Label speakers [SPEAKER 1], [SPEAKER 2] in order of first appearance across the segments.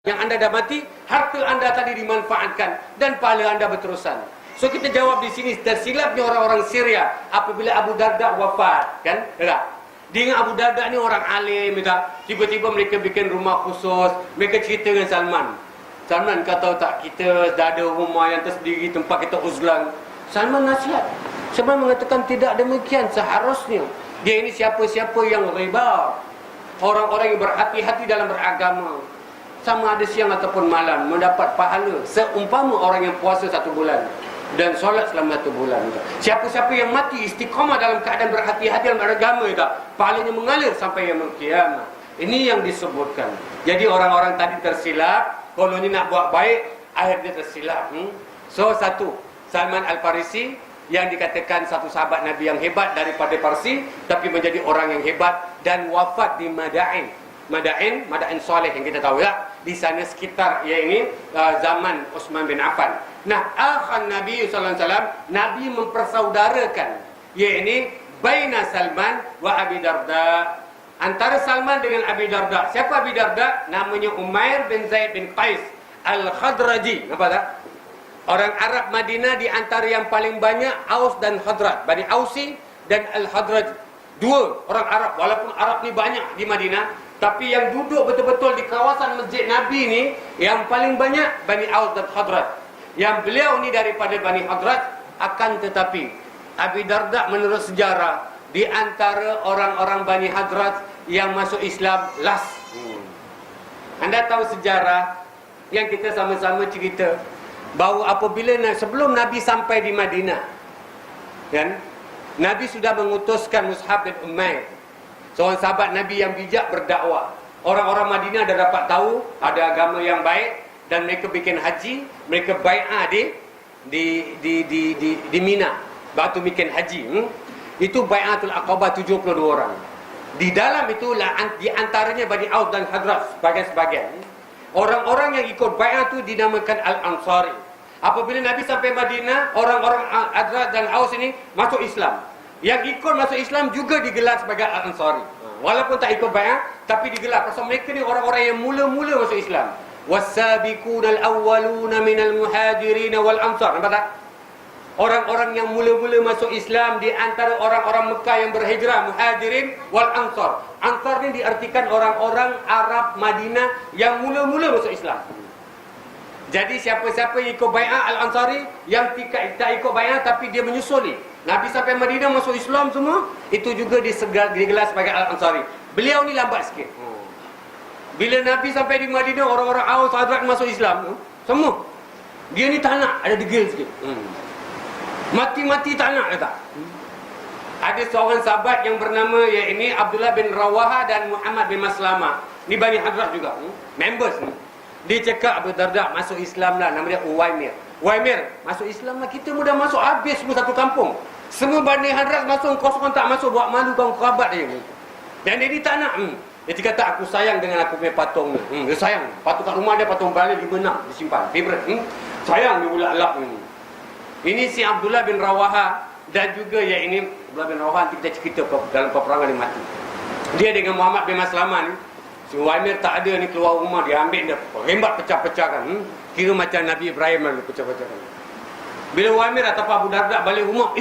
[SPEAKER 1] yang anda dah mati, harta anda tadi dimanfaatkan dan pahala anda berterusan. So kita jawab di sini, tersilapnya orang-orang Syria apabila Abu Darda wafat, kan? Tak? Dia ingat Abu Darda ni orang alim, tak? Tiba-tiba mereka bikin rumah khusus, mereka cerita dengan Salman. Salman kata tak, kita dah ada rumah yang tersendiri, tempat kita uzlan. Salman nasihat. Salman mengatakan tidak demikian seharusnya. Dia ini siapa-siapa yang riba, orang-orang yang berhati-hati dalam beragama, sama ada siang ataupun malam, mendapat pahala seumpama orang yang puasa 1 bulan dan solat selama 1 bulan. Siapa-siapa yang mati istiqamah dalam keadaan berhati-hati dalam beragama, pahalanya mengalir sampai yaumul qiyamah. Ini yang disebutkan. Jadi orang-orang tadi tersilap, kalau ni nak buat baik, akhirnya tersilap. So satu, Salman Al-Farisi yang dikatakan satu sahabat Nabi yang hebat daripada Parsi, tapi menjadi orang yang hebat dan wafat di Madain. Madain Saleh yang kita tahu ya, di sana sekitar zaman Utsman bin Affan. Nah, akhan Nabi sallallahu alaihi wasallam, Nabi mempersaudarakan yakni baina Salman wa Abi Darda, antara Salman dengan Abi Darda. Siapa Abi Darda? Namanya Umair bin Zaid bin Qais Al-Khadraji. Apa tak? Orang Arab Madinah di antara yang paling banyak Aus dan Khazraj, Bani Ausi dan Al-Khadraj. Dua orang Arab, walaupun Arab ni banyak di Madinah, tapi yang duduk betul-betul di kawasan Masjid Nabi ni yang paling banyak Bani Aus dan Khazraj. Yang beliau ni daripada Bani Khazraj, akan tetapi Abi Darda menurut sejarah di antara orang-orang Bani Khazraj yang masuk Islam last. Anda tahu sejarah yang kita sama-sama cerita bahawa apabila sebelum Nabi sampai di Madinah, kan, Nabi sudah mengutuskan Mus'ab bin Umair, seorang sahabat Nabi yang bijak, berdakwah. Orang-orang Madinah dah dapat tahu ada agama yang baik dan mereka bikin haji, mereka bai'ah di Mina, batu bikin haji. Itu bai'atul Aqabah 72 orang. Di dalam itulah di antaranya Bani Aus dan Khazraj sebagian-sebagian. Orang-orang yang ikut bai'ah itu dinamakan Al-Ansari. Apabila Nabi sampai Madinah, orang-orang Khazraj dan Aus ini masuk Islam. Yang ikut masuk Islam juga digelar sebagai Al-Ansari. Walaupun tak ikut bai'ah, tapi digelar pasal mereka ni orang-orang yang mula-mula masuk Islam. Was-sabiqunal awwaluna minal muhajirin wal ansar. Nampak tak? Orang-orang yang mula-mula masuk Islam di antara orang-orang Mekah yang berhijrah, muhajirin wal ansar. Ansar ni diartikan orang-orang Arab Madinah yang mula-mula masuk Islam. Jadi siapa-siapa yang ikut bai'ah Al-Ansari, yang tak ikut bai'ah tapi dia menyusuli, Nabi sampai Madinah masuk Islam semua, itu juga digelar sebagai Al-Ansari. Beliau ni lambat sikit. Bila Nabi sampai di Madinah, orang-orang Aus, Khazraj masuk Islam semua. Dia ni tak nak, ada degil sikit. Mati-mati tak nak, kata. Ada seorang sahabat yang bernama yakni Abdullah bin Rawaha dan Muhammad bin Maslamah. Ni Bani Khazraj juga, members ni. Dia cakap Abu Darda masuk Islam lah, nama dia Uwaimir. Uwaimir, masuk Islam lah, kita mudah masuk, habis semua satu kampung. Semua Bani Khazraj masuk, kau seorang tak masuk, buat malu kaum kerabat dia. Dan dia ni tak nak. Dia kata aku sayang dengan aku punya patung ni. Dia sayang. Patung kat rumah dia, patung balik 5-6 disimpan. Favorite. Sayang dia ulak-ulak ni. Ini si Abdullah bin Rawaha dan juga yang ini Abdullah bin Rawaha, nanti kita cerita dalam peperangan dia mati. Dia dengan Muhammad bin Maslamah ni, si Uwaimir tak ada ni, keluar rumah dia ambil dia rembat pecah-pecahkan. Kira macam Nabi Ibrahim lah pecah-pecahkan. Bila Uwaimir ataupun Abu Darda balik rumah,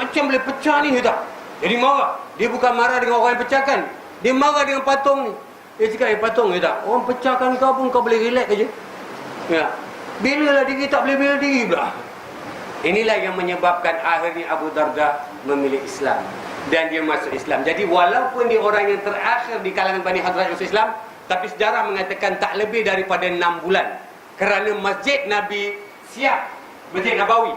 [SPEAKER 1] macam boleh pecah ni tak? Jadi marah. Dia bukan marah dengan orang yang pecahkan, dia marah dengan patung ni. Dia cakap, patung tak? Orang pecahkan kau pun kau boleh relax aja. Ya. Bila lah diri tak boleh bela diri pula. Inilah yang menyebabkan akhirnya Abu Darda memilih Islam dan dia masuk Islam. Jadi walaupun dia orang yang terakhir di kalangan Bani Khazraj masuk Islam, tapi sejarah mengatakan tak lebih daripada 6 bulan. Kerana Masjid Nabi siap, Masjid Nabawi.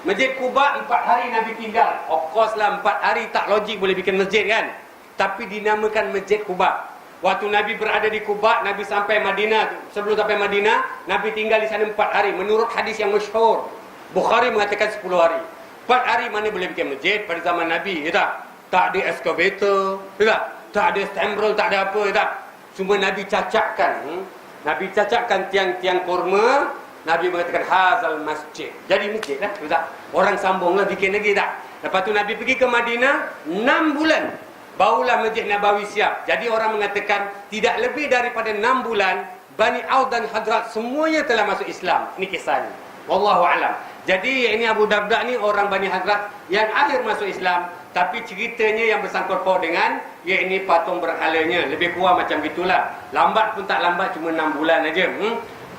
[SPEAKER 1] Masjid Quba 4 hari Nabi tinggal. Of course lah 4 hari tak logik boleh bikin masjid kan. Tapi dinamakan Masjid Quba. Waktu Nabi berada di Quba, Nabi sampai Madinah. Sebelum sampai Madinah, Nabi tinggal di sana 4 hari. Menurut hadis yang masyhur, Bukhari mengatakan 10 hari. 4 hari mana boleh bikin masjid pada zaman Nabi, ya tak? Tak ada excavator, ya tak? Tak ada stembrel, tak ada apa, ya tak? Semua Nabi cacakkan. Nabi cacakkan tiang-tiang kurma. Nabi mengatakan hazal masjid. Jadi masjid lah, ya tak? Orang sambunglah bikin lagi, tak? Lepas tu Nabi pergi ke Madinah 6 bulan. Barulah Masjid Nabawi siap. Jadi orang mengatakan tidak lebih daripada 6 bulan Bani Auf dan Hadrat semuanya telah masuk Islam. Ini kisahnya. Wallahu a'lam. Jadi ini Abu Darda ni orang Bani Hadrat yang akhir masuk Islam. Tapi ceritanya yang bersangkut paut dengan ini patung berhalanya. Lebih kurang macam gitulah. Lambat pun tak lambat, cuma 6 bulan aja.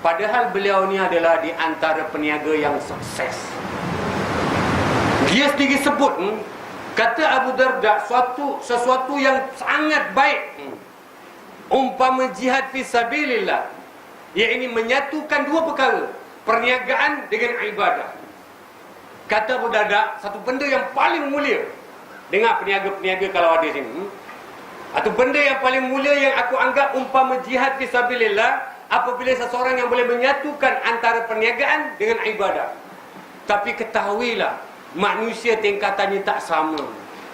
[SPEAKER 1] Padahal beliau ni adalah di antara peniaga yang sukses. Dia sendiri sebut, kata Abu Darda, sesuatu yang sangat baik. Umpama jihad fi sabilillah, iaitu menyatukan dua perkara, perniagaan dengan ibadah. Kata Abu Darda, satu benda yang paling mulia. Dengar peniaga-peniaga kalau ada sini. Satu benda yang paling mulia yang aku anggap umpama jihad fi sabilillah, apabila seseorang yang boleh menyatukan antara perniagaan dengan ibadah. Tapi ketahuilah, manusia tingkatannya tak sama.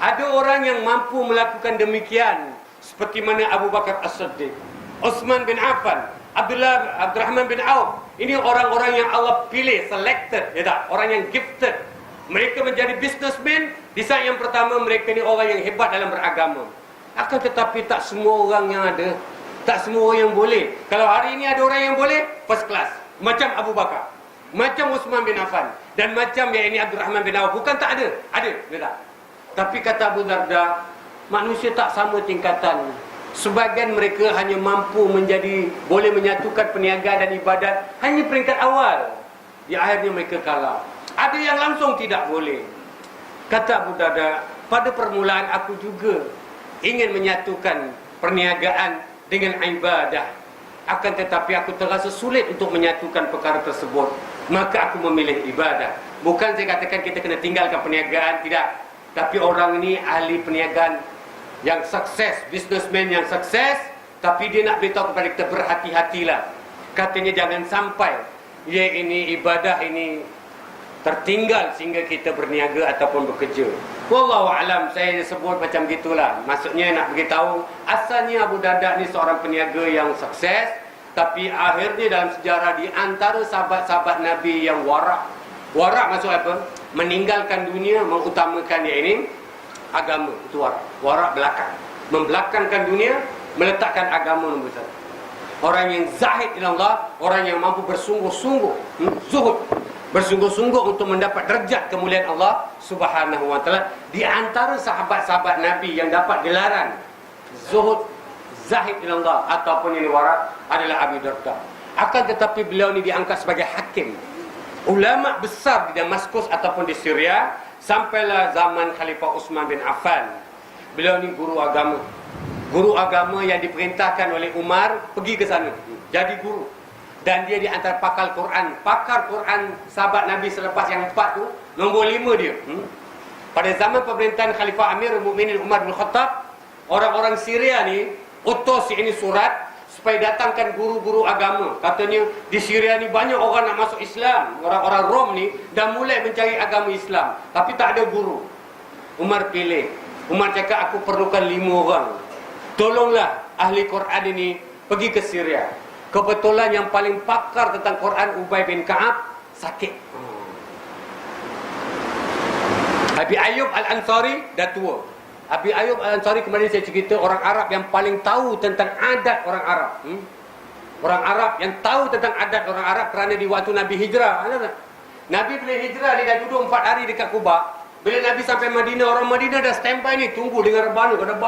[SPEAKER 1] Ada orang yang mampu melakukan demikian, seperti mana Abu Bakar As-Siddiq, Uthman bin Affan, Abdurrahman bin Auf. Ini orang-orang yang Allah pilih, selected, ya tak? Orang yang gifted. Mereka menjadi businessman. Di saat yang pertama, mereka ni orang yang hebat dalam beragama. Akan tetapi tak semua orang yang ada, tak semua orang yang boleh. Kalau hari ini ada orang yang boleh, first class, macam Abu Bakar, macam Uthman bin Affan, dan macam yang ini Abdurrahman bin Auf. Bukan tak ada, ada, ya tak? Tapi kata Abu Darda, manusia tak sama tingkatan. Sebagian mereka hanya mampu boleh menyatukan perniagaan dan ibadat hanya peringkat awal. Di akhirnya mereka kalah. Ada yang langsung tidak boleh. Kata Abu Darda, pada permulaan aku juga ingin menyatukan perniagaan dengan ibadah. Akan tetapi aku terasa sulit untuk menyatukan perkara tersebut. Maka aku memilih ibadah. Bukan saya katakan kita kena tinggalkan perniagaan, tidak. Tapi orang ini ahli perniagaan yang sukses, businessman yang sukses, tapi dia nak beritahu kepada kita, berhati-hatilah. Katanya jangan sampai ini ibadah ini tertinggal sehingga kita berniaga ataupun bekerja. Wallahu alam, saya sebut macam gitulah. Maksudnya nak beritahu, asalnya Abu Darda ni seorang peniaga yang sukses, tapi akhirnya dalam sejarah di antara sahabat-sahabat Nabi yang warak. Warak maksud apa? Meninggalkan dunia, mengutamakan ini agama. Itu warak. Warak belakang. Membelakangkan dunia, meletakkan agama nombor satu. Orang yang zahid ila Allah, orang yang mampu bersungguh-sungguh, zuhud, bersungguh-sungguh untuk mendapat derajat kemuliaan Allah Subhanahu wa taala. Di antara sahabat-sahabat Nabi yang dapat gelaran zuhud, zahid ila Allah ataupun ini warak adalah Abu Darda. Akan tetapi beliau ni diangkat sebagai hakim, ulama besar di Damaskus ataupun di Syria, sampailah zaman Khalifah Uthman bin Affan. Beliau ni guru agama. Guru agama yang diperintahkan oleh Umar pergi ke sana jadi guru. Dan dia di antara pakar Quran. Pakar Quran sahabat Nabi selepas yang 4 tu, nombor 5 dia. Pada zaman pemerintahan Khalifah Amirul Mukminin Umar bin Khattab, orang-orang Syria ni utus ini surat supaya datangkan guru-guru agama. Katanya di Syria ni banyak orang nak masuk Islam. Orang-orang Rom ni dah mulai mencari agama Islam, tapi tak ada guru. Umar pilih. Umar cakap, aku perlukan 5 orang. Tolonglah ahli Quran ini pergi ke Syria. Kebetulan yang paling pakar tentang Quran, Ubay bin Ka'ab, sakit. Abi Ayyub Al-Ansari dah tua. Abi Ayyub Al-Ansari kemarin saya cerita, orang Arab yang paling tahu tentang adat orang Arab. Orang Arab yang tahu tentang adat orang Arab kerana di waktu Nabi hijrah. Nabi bila hijrah, dia dah duduk 4 hari dekat Kuba. Bila Nabi sampai Madinah, orang Madinah dah standby ni, tunggu dengan rebana, kena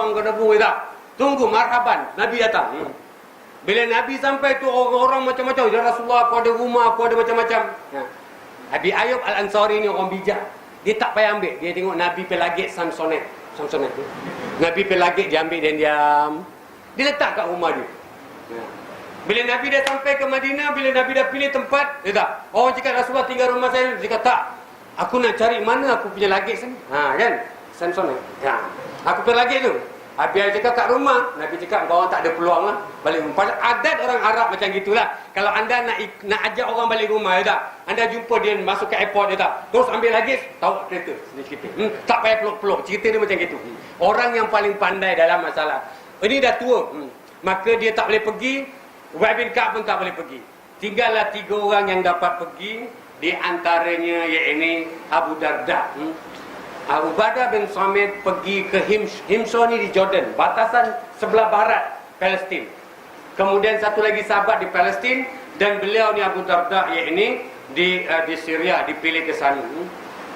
[SPEAKER 1] tunggu marhaban, Nabi datang. Bila Nabi sampai tu, orang-orang macam-macam, ya Rasulullah, aku ada rumah, aku ada macam-macam. Abi Ayyub Al-Ansari ni orang bijak. Dia tak payah ambil. Dia tengok Nabi pelagik Samsonet tu. Nabi pelagik, dia ambil dan diam. Dia letak kat rumah dia. Bila Nabi dah sampai ke Madinah, bila Nabi dah pilih tempat, dia tak. Orang cakap, Rasulullah tinggal rumah saya. Dia kata, tak. Aku nak cari mana aku punya lagik sana. Kan? Samsonet. Aku pelagik tu. Habis cakap kat rumah, Nabi cakap kau orang tak ada peluang lah balik rumah. Pasal adat orang Arab macam gitulah. Kalau anda nak ajak orang balik rumah, ya tak? Anda jumpa dia masuk ke airport, ya tak? Terus ambil lagi, tahu kereta sedikit. Tak payah peluk-peluk. Cerita dia macam gitu. Orang yang paling pandai dalam masalah. Ini dah tua. Maka dia tak boleh pergi. Ubay bin Ka'ab pun tak boleh pergi. Tinggallah 3 orang yang dapat pergi. Di antaranya iaitu Abu Darda. Ubadah bin Samit pergi ke Himso ni di Jordan, batasan sebelah barat Palestin. Kemudian satu lagi sahabat di Palestin, dan beliau ni Abu Darda yakni di Syria dipilih ke sana.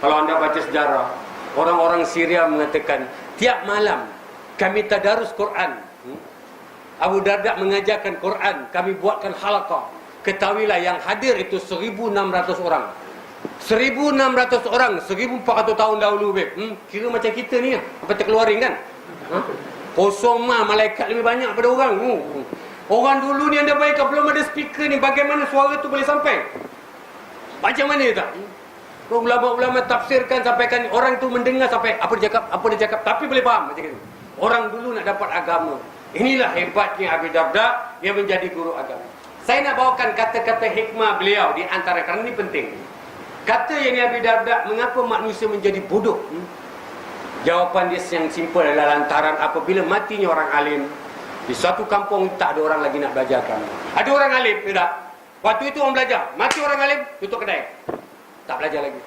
[SPEAKER 1] Kalau anda baca sejarah, orang-orang Syria mengatakan tiap malam kami tadarus Quran. Abu Darda mengajarkan Quran, kami buatkan halaqah. Ketahuilah yang hadir itu 1,600 orang. 1,600 orang, 1,400 tahun dahulu, beb. Kira macam kita ni, apa terkeluarin kan? Kosong mah, malaikat lebih banyak pada orang. Orang dulu ni anda bayangkan belum ada speaker ni, bagaimana suara tu boleh sampai? Macam mana tak? Ulama-ulama tafsirkan, sampaikan, orang tu mendengar sampai apa dia cakap, tapi boleh faham macam itu. Orang dulu nak dapat agama. Inilah hebatnya Abu Darda yang menjadi guru agama. Saya nak bawakan kata-kata hikmah beliau di antara, kerana ini penting. Kata yang Abu Darda, mengapa manusia menjadi bodoh? Jawapan dia yang simple adalah lantaran apabila matinya orang alim, di suatu kampung tak ada orang lagi nak belajar agama. Ada orang alim, tidak. Waktu itu orang belajar, mati orang alim, tutup kedai, tak belajar lagi.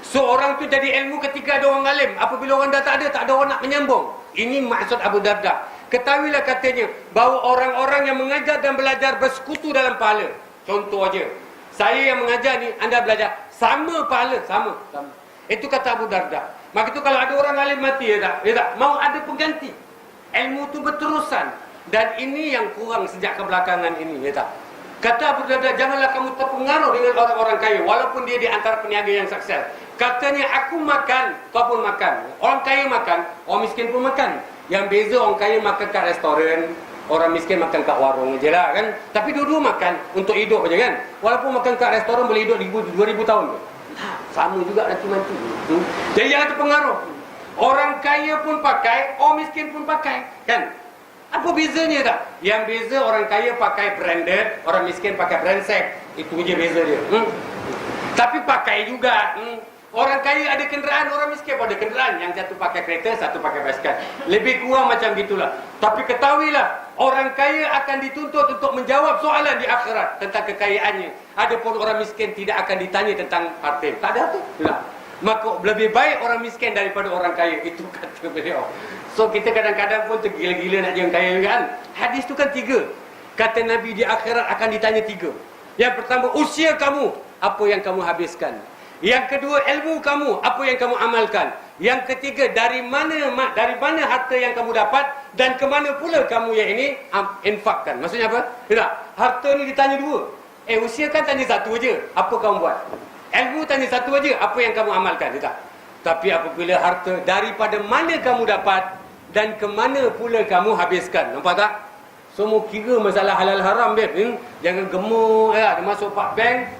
[SPEAKER 1] So orang tu jadi ilmu ketika ada orang alim. Apabila orang dah tak ada orang nak menyambung. Ini maksud Abu Darda. Ketahuilah katanya bahawa orang-orang yang mengajar dan belajar bersekutu dalam pahala. Contoh aja, saya yang mengajar ni, anda belajar, sama pahala, sama. Itu kata Abu Darda. Maka itu kalau ada orang alim mati, ya tak? Mau ada pengganti. Ilmu tu berterusan. Dan ini yang kurang sejak kebelakangan ini, ya tak? Kata Abu Darda, janganlah kamu terpengaruh dengan orang-orang kaya, walaupun dia di antara peniaga yang sukses. Katanya, aku makan, kau pun makan. Orang kaya makan, orang miskin pun makan. Yang beza orang kaya makan kat restoran, orang miskin makan kat warung je lah kan. Tapi dua-dua makan untuk hidup je kan. Walaupun makan kat restoran boleh hidup 2,000 tahun. Sama juga nanti-nanti. Jadi jangan terpengaruh. Orang kaya pun pakai, orang miskin pun pakai kan. Apa bezanya tak? Yang beza orang kaya pakai branded, orang miskin pakai brengsek. Itu je beza dia. Tapi pakai juga. Orang kaya ada kenderaan, orang miskin pun ada kenderaan. Yang satu pakai kereta, satu pakai basikal. Lebih kurang macam gitulah. Tapi ketahuilah, orang kaya akan dituntut untuk menjawab soalan di akhirat tentang kekayaannya. Adapun orang miskin tidak akan ditanya tentang harta. Tak ada tu. Tidak. Maka lebih baik orang miskin daripada orang kaya. Itu kata beliau. So kita kadang-kadang pun tergila-gila nak jadi kaya kan. Hadis tu kan 3. Kata Nabi di akhirat akan ditanya 3. Yang pertama, usia kamu, apa yang kamu habiskan. Yang kedua, ilmu kamu, apa yang kamu amalkan. Yang ketiga, dari mana harta yang kamu dapat dan ke mana pula kamu yang ini infakkan. Maksudnya apa? Tidak. Harta ni ditanya 2. Usia kan tanya 1 aja, apa kamu buat? Ilmu tanya 1 aja, apa yang kamu amalkan? Tidak. Tapi apabila harta, daripada mana kamu dapat dan ke mana pula kamu habiskan. Nampak tak? Semua kira masalah halal haram, beb. Jangan gemuk ya, dia masuk Pak Bank.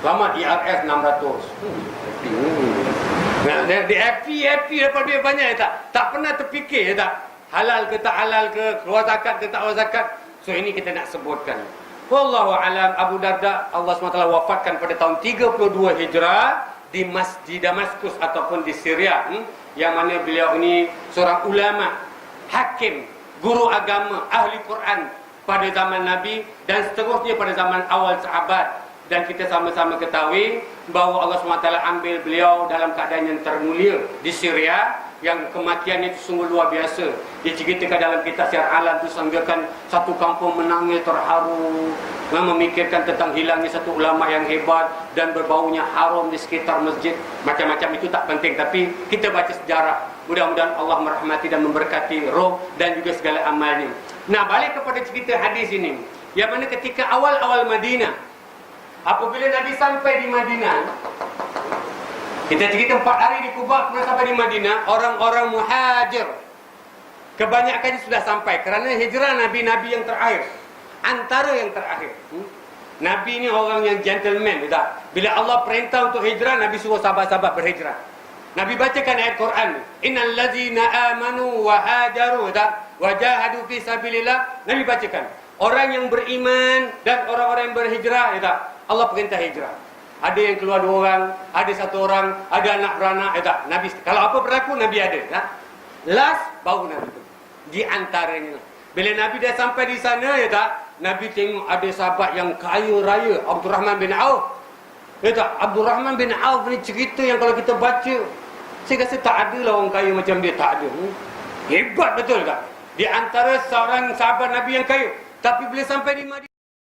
[SPEAKER 1] Selamat IRS 600. Dia happy dapat duit banyak, ya tak? Tak pernah terfikir, ya tak? Halal ke tak halal ke, keluar zakat ke tak keluar zakat. So ini kita nak sebutkan. Wallahu alam. Abu Darda Allah SWT wafatkan pada tahun 32 Hijrah di Damaskus ataupun di Syria. Yang mana beliau ini seorang ulama, hakim, guru agama, ahli Quran pada zaman Nabi dan seterusnya pada zaman awal sahabat. Dan kita sama-sama ketahui bahawa Allah SWT ambil beliau dalam keadaan yang termulia di Syria, yang kematian itu sungguh luar biasa. Diceritakan dalam kitab Syiar Alam itu sanggakan satu kampung menangis terharu, memikirkan tentang hilangnya satu ulama yang hebat dan berbaunya harum di sekitar masjid. Macam-macam itu tak penting, tapi kita baca sejarah. Mudah-mudahan Allah merahmati dan memberkati roh dan juga segala amalnya. Nah, balik kepada cerita hadis ini, yang mana ketika awal-awal Madinah, apabila Nabi sampai di Madinah, kita cerita 4 hari di Kuba, kemudian sampai di Madinah, orang-orang muhajir kebanyakannya sudah sampai. Kerana hijrah Nabi-Nabi yang terakhir, antara yang terakhir. Nabi ni orang yang gentleman, tak? Bila Allah perintah untuk hijrah, Nabi suruh sahabat-sahabat berhijrah. Nabi bacakan ayat Quran, innal ladzina amanu wa hajaru wa jahadu fi sabilillah. Nabi bacakan, orang yang beriman dan orang-orang yang berhijrah, tak? Allah perintah hijrah. Ada yang keluar 2 orang, ada 1 orang, ada anak beranak, tak? Nabi, kalau apa berlaku, Nabi ada, tak? Last, baru Nabi pergi. Di antaranya, bila Nabi dah sampai di sana, ya tak? Nabi tengok ada sahabat yang kaya raya, Abdurrahman bin Auf. Ya tak? Abdurrahman bin Auf ni cerita yang kalau kita baca, saya rasa tak ada lah orang kaya macam dia, tak ada. Hebat betul tak? Di antara seorang sahabat Nabi yang kaya. Tapi bila sampai di Madinah